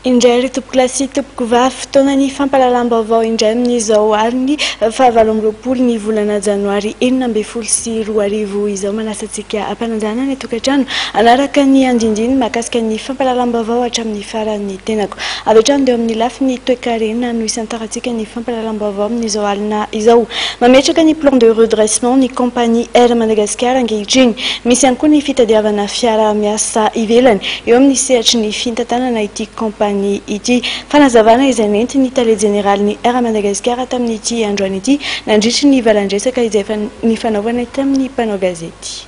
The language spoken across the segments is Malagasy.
Indray topoklasy topoko vavy fotoana ny fampalalam-baovao indray amin'izao aliny fahavalo amby roapolo ny volana janoary 2024 izao manasantsika ampananjana ny tokantrano anaraka ny andindiny mahakasika ny fampalalam-baovao hatramin'ny faran'ny tenako avy hatrany deo amin'ny lafiny toe-karena no isantarantsika ny fampalalam-baovao amin'izao alina izao mametraka ny plan de redressement ny compagnie Air Madagascar ankehitriny misy ihany koa ny fitadiavana fiara miasa ivelany eo amin'ny sehatry ny fintantanana ity compagnie ity fanazavana izay nentiny tale général ny Air Madagascar tamin'ity androany ity nandritry ny valandresaka izay ny fanaovana tamin'ny mpanao gazety.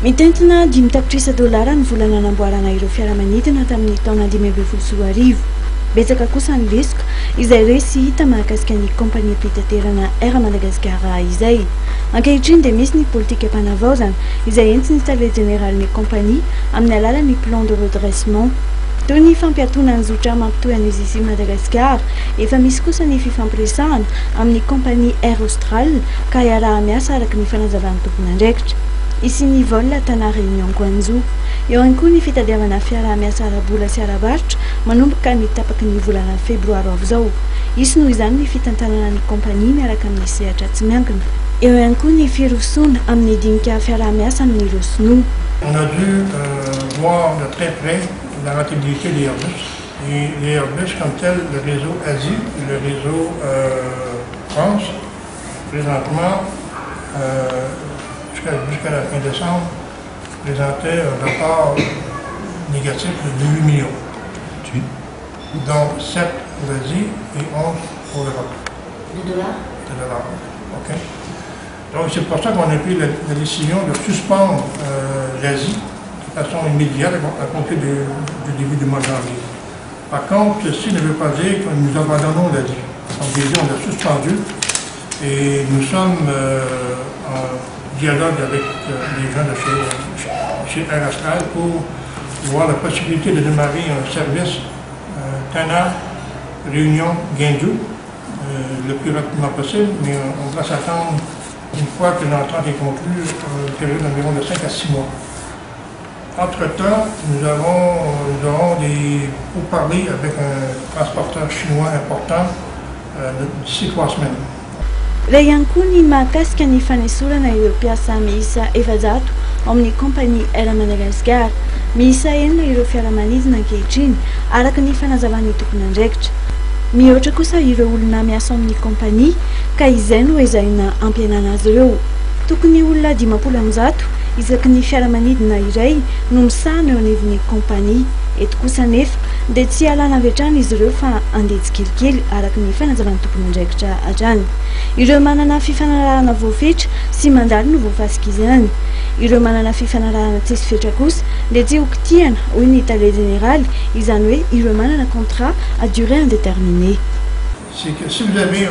Mitentina 5 tapitrisa dolara ny volana namboarana ireo fiaramanidina tamin'ny taona 2024. Betsaka kosa ny lesoka izay resy hita mahakasika ny kompania mpitaterana Air Madagascar izay. Ankehitriny dia misy ny politika mpanavaozana izay entiny tale général ny kompania amin'ny alalan'ny plan de redressement. Toy ny fampiatona ny zotra mampitohy an'izy ity Madagascar, efa misy kosa ny fifampiresahana amin'ny kompania Air Austral ka hiaraha miasa araka ny fanazavana tompony andraikitra. Isin'ny vol tana Réunion Guangzhou. Eo ihany koa ny fitadiavana fiara miasa arabola sy arabaritra manomboka ny tapaky ny volana febroary avy izao. Izy noho izany ny fitantanana ny kompania miaraka amin'ny sehatra tsy miankina. Eo ihany koa ny firosoana amin'ny dinika fiara miasa amin'ny Rosnou. On a dû voir de très près la rentabilité des Airbus. Et les Airbus comme tel, le réseau Asie, le réseau France, présentement, jusqu'à la fin décembre, présentait un rapport négatif de 8 millions. Dont 7 pour l'Asie et 11 pour l'Europe. De dollars? De dollars, ok. Donc c'est pour ça qu'on a pris la décision de suspendre l'Asie de façon immédiate à compter du début du mois de janvier. Par contre, ceci ne veut pas dire que nous abandonnons l'Asie. Comme déjà, on l'a suspendu et nous sommes en dialogue avec les gens de chez Air Austral pour voir la possibilité de démarrer un service Tana Réunion Guangzhou le plus rapidement possible, mais on va s'attendre une fois que l'entente est conclue, une période d'environ de 5 à 6 mois. Entre-temps, nous aurons des pourparlers avec un transporteur chinois important d'ici 3 semaines. Rayankuni mahakasika ny fanesorana ireo mpiasa miisa 700 amin'ny kompania Air Madagascar. Miisa 9 ireo fiaramanidina ankehitriny araka ny fanazavany tokony andraikitra. Mihoatra kosa ireo olona miasa amin'ny kompania ka izay no ezahina ampianana azy ireo. Tokony olona 50 isaky ny fiaramanidina iray no misahana eo anivon'ny kompania. Eto kosa nefa dia tsy alana avy hatrany izy ireo fa andeha tsikelikely araka ny fanazavana tokony andraikitra hatrany. Ireo manana fifanarahana voafetra sy mandalo no voafasika izany. Ireo manana fifanarahana tsisy fetra kosa dia tsy hokitiana hoy ny tale général, izany hoe ireo manana contrat à durée indéterminée. C'est que si vous avez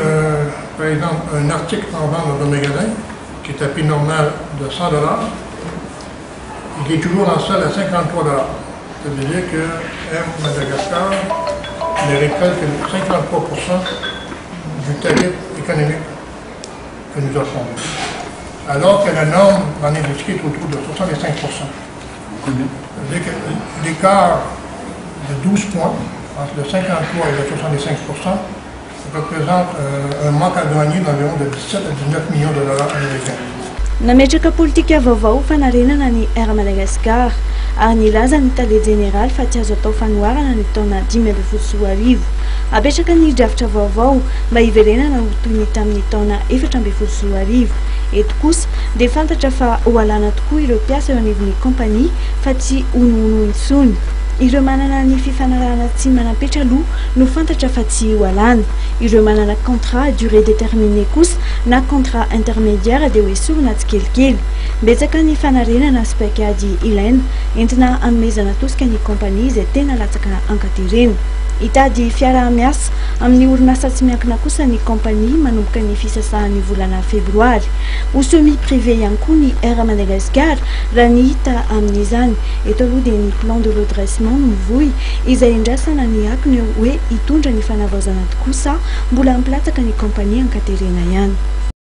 par exemple un article en vente dans un magasin qui est à prix normal de 100 $, et qui est toujours en salle à 53 $. Ça veut dire que Air Madagascar ne récolte que 53% du tarif économique que nous offrons. Alors que la norme dans l'industrie est autour de 65%. Ça veut dire que l'écart de 12 points entre le 53 et le 65% représente un manque à gagner d'environ de 17 à 19 millions de dollars américains. Nametraka politika vaovao fanarenana ny Air Madagascar ary nilaza ny tale général fa tsy azo atao fanoharana ny taona 2024. Apetraka ny drafitra vaovao mba hiverenana ho toy ny tamin'ny taona 2024. Eto kosa dia fantatra fa ho alana tokoa ireo mpiasa eo anivon'ny kompania fa tsy honohono intsony. Ireo manana ny fifanarahana tsy manapetra aloha no fantatra fa tsy ho alana. Ireo manana contrat à durée déterminée kosa na contrat intermédiaire dia hoesorina tsikelikely. Betsaka ny fanarenana sy paikady ilaina entina hanomezana tosika ny kompania izay tena latsaka ankaterena. Hitady fiara miasa amin'ny orinasa tsy miankina kosa ny kompania manomboka ny fisasahan'ny volana febroary. Ho semi privé ihany koa ny Air Madagascar raha ny hita amin'izany. Eto aloha dia ny plan de redressement no mivohy izay indrasana ny akiny hoe hitondra ny fanavaozana tokoa sa mbola ampilatsaka ny kompania ankaterena ihany.